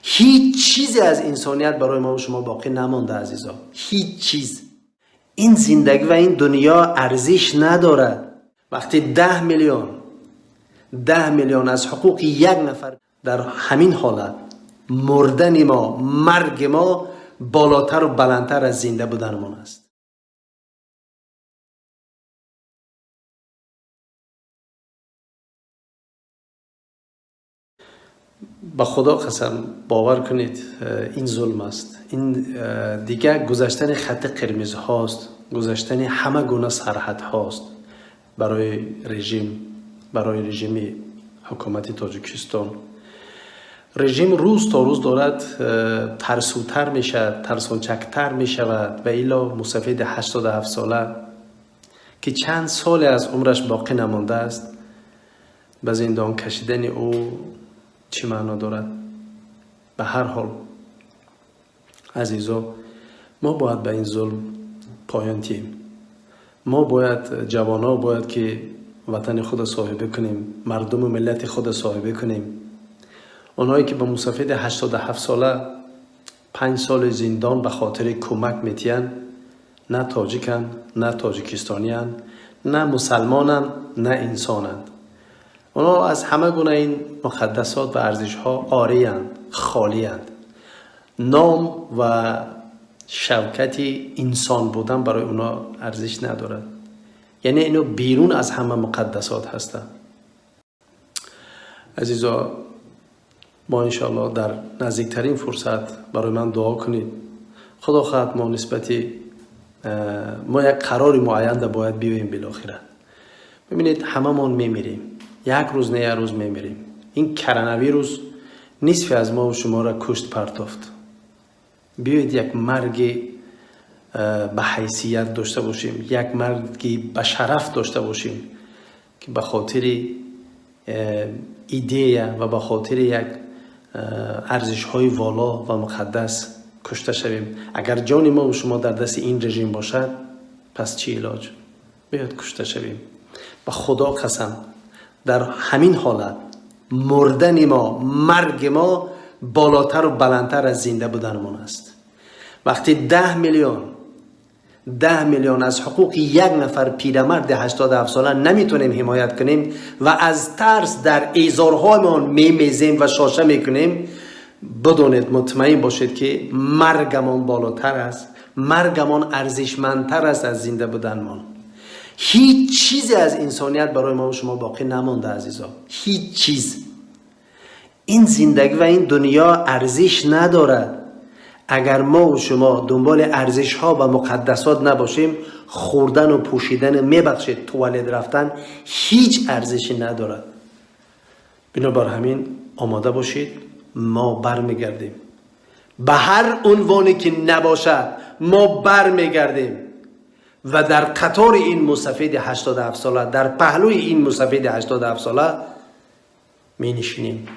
هیچ چیزی از انسانیت برای ما و شما باقی نمانده عزیزا. هیچ چیز. این زندگی و این دنیا ارزش ندارد وقتی 10 میلیون از حقوق یک نفر در همین حالت مردن ما، مرگ ما بالاتر و بلندتر از زنده بودنمون است. با خدا قسم باور کنید این ظلم است. این دیگه گذشتن خط قرمز هاست، گذشتن همه گونه سرحد هاست برای رژیم حکومت تاجیکستان. رژیم روز تا روز دارد ترسوتر میشه، ترسانچکتر میشود و الا مسافر 87 ساله که چند سال از عمرش باقی نمانده است به زندان کشیدن او چی معنا دارد؟ به هر حال عزیزا، ما باید به این ظلم پایان دهیم. ما باید جوانا باید که وطن خود صاحبه کنیم، مردم و ملت خود صاحبه کنیم. اونایی که به مسافر 87 ساله 5 سال زندان به خاطر کمک میتین، نه تاجیکن، نه تاجیکستانیان، نه مسلمانن، نه انسانند. اونا از همه گونه این مقدسات و ارزش ها عاری‌اند، خالی‌اند. نام و شوکت انسان بودن برای اونا ارزش ندارد. یعنی اینو بیرون از همه مقدسات هستند. عزیزا، ما انشاءالله در نزدیکترین فرصت برای من دعا کنید. خدا خواهد ما ما یک قرار معین ده باید بیاییم بالاخره. ببینید همه من میمیریم، یک روز نه یک روز میمیریم. این کرونا ویروس نصف از ما و شما را کشت پرتافت. بیایید یک مرگ به حیثیت داشته باشیم، یک مرگی به شرف داشته باشیم که به خاطر ایده و به خاطر یک ارزش های والا و مقدس کشته شویم. اگر جان ما و شما در دست این رژیم باشد پس چی علاج؟ بیاید کشته شویم. به خدا قسم در همین حالت مردن ما، مرگ ما بالاتر و بلندتر از زنده بودنمون است. وقتی 10 میلیون از حقوق یک نفر پیرمرد 87 ساله نمیتونیم حمایت کنیم و از ترس در ایزارهایمان میمیزیم و شاشه میکنیم، بدونید، مطمئن باشید که مرگمان بالاتر است، مرگمان ارزشمندتر است از زنده بودنمان. هیچ چیزی از انسانیت برای ما و شما باقی نمانده عزیزا. هیچ چیز. این زندگی و این دنیا ارزش ندارد اگر ما و شما دنبال ارزش ها و مقدسات نباشیم. خوردن و پوشیدن، میبخشید توالت رفتن، هیچ ارزشی ندارد. بنابر همین آماده باشید، ما برمیگردیم. به هر عنوانی که نباشد ما برمیگردیم و در قطار این مسافر 87 ساله، در پهلوی این مسافر 87 ساله می نشینیم.